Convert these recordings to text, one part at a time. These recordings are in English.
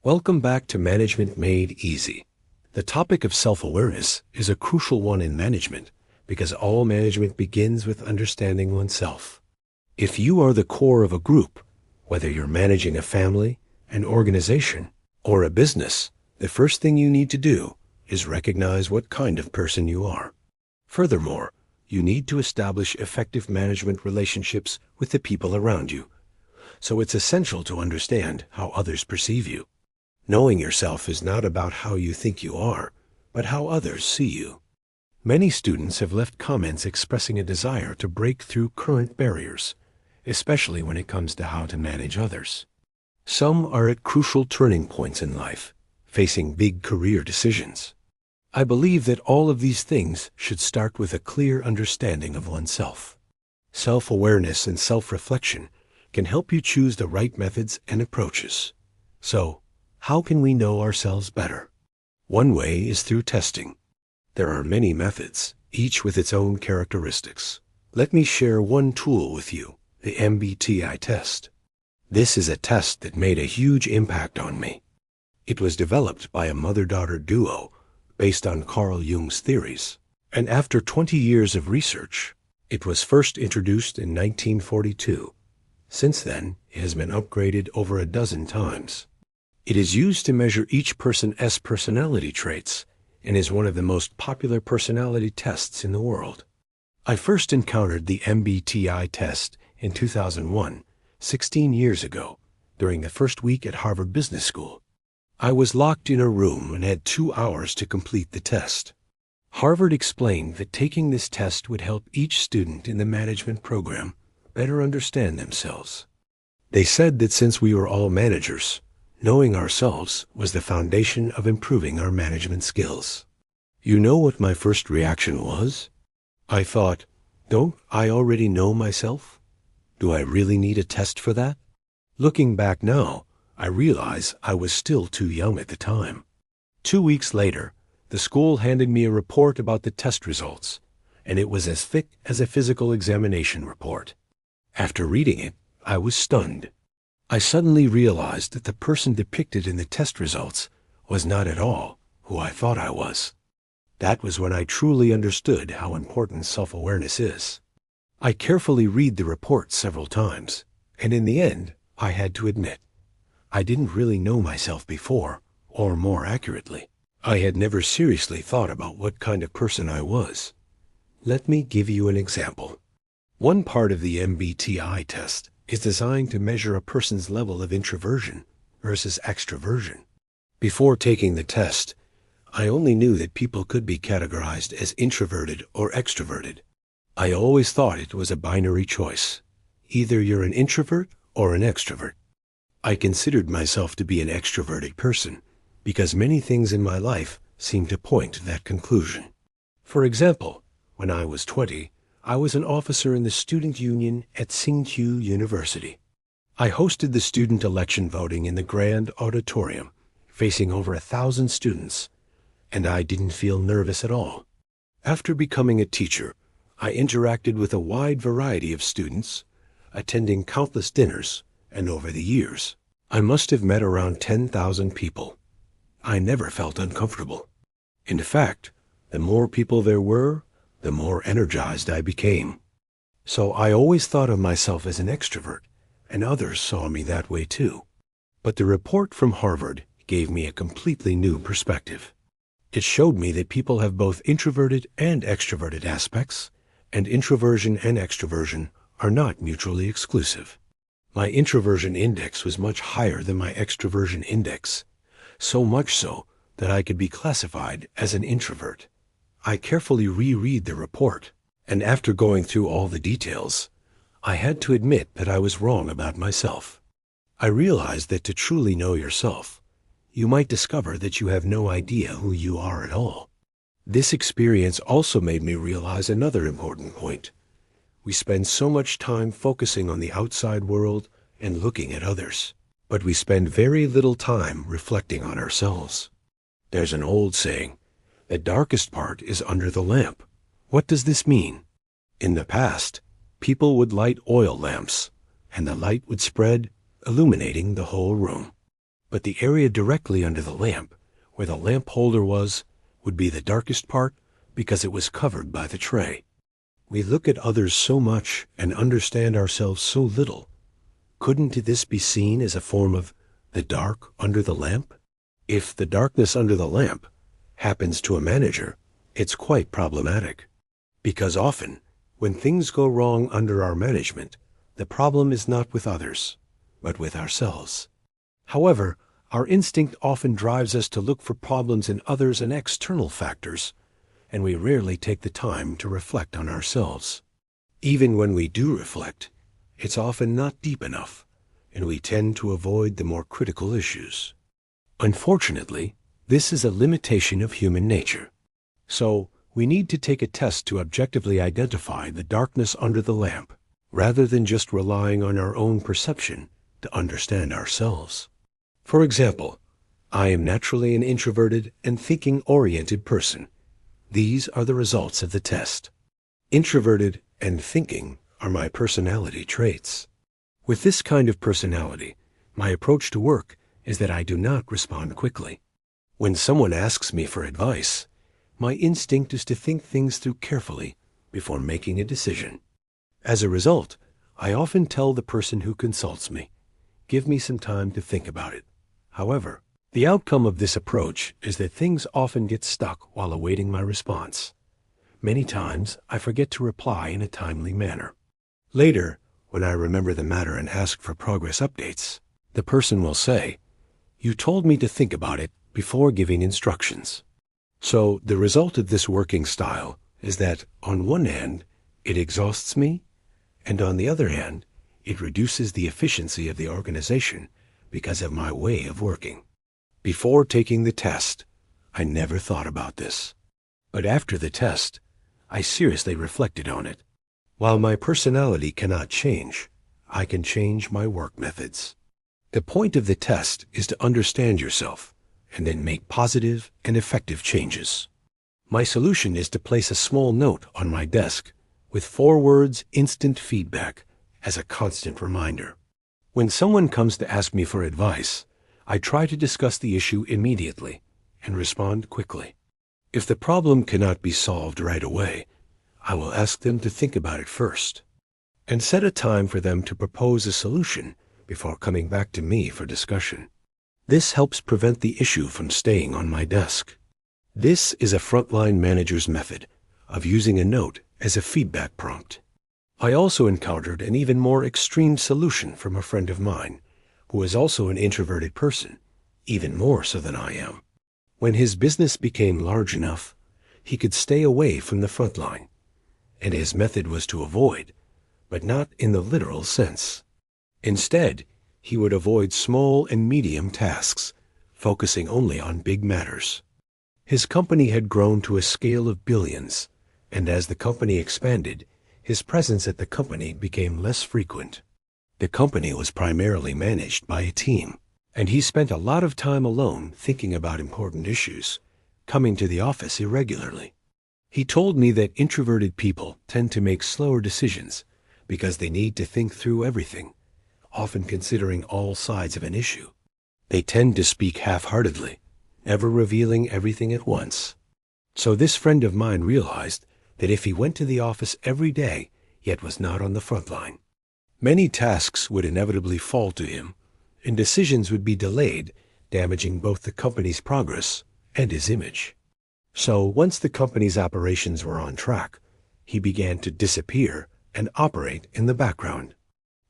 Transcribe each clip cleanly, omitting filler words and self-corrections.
Welcome back to Management Made Easy. The topic of self-awareness is a crucial one in management because all management begins with understanding oneself. If you are the core of a group, whether you're managing a family, an organization, or a business, the first thing you need to do is recognize what kind of person you are. Furthermore, you need to establish effective management relationships with the people around you. So it's essential to understand how others perceive you. Knowing yourself is not about how you think you are, but how others see you. Many students have left comments expressing a desire to break through current barriers, especially when it comes to how to manage others. Some are at crucial turning points in life, facing big career decisions. I believe that all of these things should start with a clear understanding of oneself. Self-awareness and self-reflection can help you choose the right methods and approaches. So, how can we know ourselves better? One way is through testing. There are many methods, each with its own characteristics. Let me share one tool with you, the MBTI test. This is a test that made a huge impact on me. It was developed by a mother-daughter duo based on Carl Jung's theories, and after 20 years of research, it was first introduced in 1942. Since then, it has been upgraded over a dozen times. It is used to measure each person's personality traits and is one of the most popular personality tests in the world. I first encountered the MBTI test in 2001, 16 years ago, during the first week at Harvard Business School. I was locked in a room and had 2 hours to complete the test. Harvard explained that taking this test would help each student in the management program better understand themselves. They said that since we were all managers, knowing ourselves was the foundation of improving our management skills. You know what my first reaction was? I thought, don't I already know myself? Do I really need a test for that? Looking back now, I realize I was still too young at the time. 2 weeks later, the school handed me a report about the test results, and it was as thick as a physical examination report. After reading it, I was stunned. I suddenly realized that the person depicted in the test results was not at all who I thought I was. That was when I truly understood how important self-awareness is. I carefully read the report several times, and in the end, I had to admit, I didn't really know myself before, or more accurately, I had never seriously thought about what kind of person I was. Let me give you an example. One part of the MBTI test is designed to measure a person's level of introversion versus extroversion. Before taking the test, I only knew that people could be categorized as introverted or extroverted. I always thought it was a binary choice. Either you're an introvert or an extrovert. I considered myself to be an extroverted person because many things in my life seemed to point to that conclusion. For example, when I was 20, I was an officer in the student union at Tsinghua University. I hosted the student election voting in the grand auditorium, facing over 1,000 students, and I didn't feel nervous at all. After becoming a teacher, I interacted with a wide variety of students, attending countless dinners, and over the years, I must have met around 10,000 people. I never felt uncomfortable. In fact, the more people there were, the more energized I became. So I always thought of myself as an extrovert, and others saw me that way too. But the report from Harvard gave me a completely new perspective. It showed me that people have both introverted and extroverted aspects, and introversion and extroversion are not mutually exclusive. My introversion index was much higher than my extroversion index, so much so that I could be classified as an introvert. I carefully reread the report, and after going through all the details, I had to admit that I was wrong about myself. I realized that to truly know yourself, you might discover that you have no idea who you are at all. This experience also made me realize another important point. We spend so much time focusing on the outside world and looking at others, but we spend very little time reflecting on ourselves. There's an old saying, the darkest part is under the lamp. What does this mean? In the past, people would light oil lamps, and the light would spread, illuminating the whole room. But the area directly under the lamp, where the lamp holder was, would be the darkest part because it was covered by the tray. We look at others so much and understand ourselves so little. Couldn't this be seen as a form of the dark under the lamp? If the darkness under the lamp happens to a manager, it's quite problematic. Because often, when things go wrong under our management, the problem is not with others, but with ourselves. However, our instinct often drives us to look for problems in others and external factors, and we rarely take the time to reflect on ourselves. Even when we do reflect, it's often not deep enough, and we tend to avoid the more critical issues. Unfortunately, this is a limitation of human nature. So, we need to take a test to objectively identify the darkness under the lamp, rather than just relying on our own perception to understand ourselves. For example, I am naturally an introverted and thinking-oriented person. These are the results of the test. Introverted and thinking are my personality traits. With this kind of personality, my approach to work is that I do not respond quickly. When someone asks me for advice, my instinct is to think things through carefully before making a decision. As a result, I often tell the person who consults me, "Give me some time to think about it." However, the outcome of this approach is that things often get stuck while awaiting my response. Many times, I forget to reply in a timely manner. Later, when I remember the matter and ask for progress updates, the person will say, "You told me to think about it before giving instructions." So the result of this working style is that, on one hand, it exhausts me, and on the other hand, it reduces the efficiency of the organization because of my way of working. Before taking the test, I never thought about this. But after the test, I seriously reflected on it. While my personality cannot change, I can change my work methods. The point of the test is to understand yourself and then make positive and effective changes. My solution is to place a small note on my desk with 4 words instant feedback as a constant reminder. When someone comes to ask me for advice, I try to discuss the issue immediately and respond quickly. If the problem cannot be solved right away, I will ask them to think about it first and set a time for them to propose a solution before coming back to me for discussion. This helps prevent the issue from staying on my desk. This is a frontline manager's method of using a note as a feedback prompt. I also encountered an even more extreme solution from a friend of mine, who is also an introverted person, even more so than I am. When his business became large enough, he could stay away from the front line, and his method was to avoid, but not in the literal sense. Instead, he would avoid small and medium tasks, focusing only on big matters. His company had grown to a scale of billions, and as the company expanded, his presence at the company became less frequent. The company was primarily managed by a team, and he spent a lot of time alone thinking about important issues, coming to the office irregularly. He told me that introverted people tend to make slower decisions because they need to think through everything, often considering all sides of an issue. They tend to speak half-heartedly, never revealing everything at once. So this friend of mine realized that if he went to the office every day, yet was not on the front line, many tasks would inevitably fall to him, and decisions would be delayed, damaging both the company's progress and his image. So once the company's operations were on track, he began to disappear and operate in the background.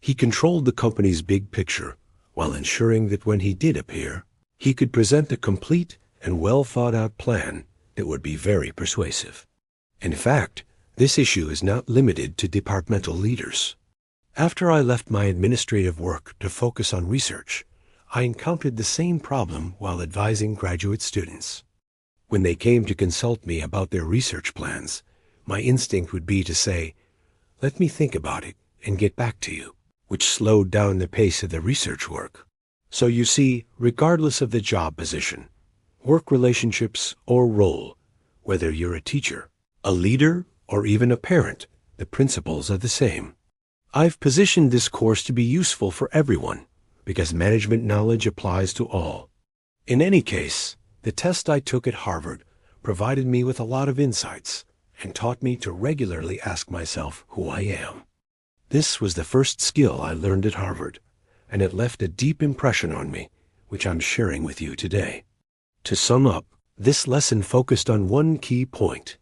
He controlled the company's big picture while ensuring that when he did appear, he could present a complete and well-thought-out plan that would be very persuasive. In fact, this issue is not limited to departmental leaders. After I left my administrative work to focus on research, I encountered the same problem while advising graduate students. When they came to consult me about their research plans, my instinct would be to say, "Let me think about it and get back to you," which slowed down the pace of the research work. So you see, regardless of the job position, work relationships, or role, whether you're a teacher, a leader, or even a parent, the principles are the same. I've positioned this course to be useful for everyone, because management knowledge applies to all. In any case, the test I took at Harvard provided me with a lot of insights and taught me to regularly ask myself who I am. This was the first skill I learned at Harvard, and it left a deep impression on me, which I'm sharing with you today. To sum up, this lesson focused on one key point.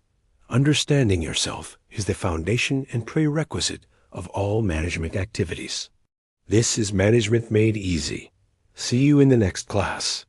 Understanding yourself is the foundation and prerequisite of all management activities. This is Management Made Easy. See you in the next class.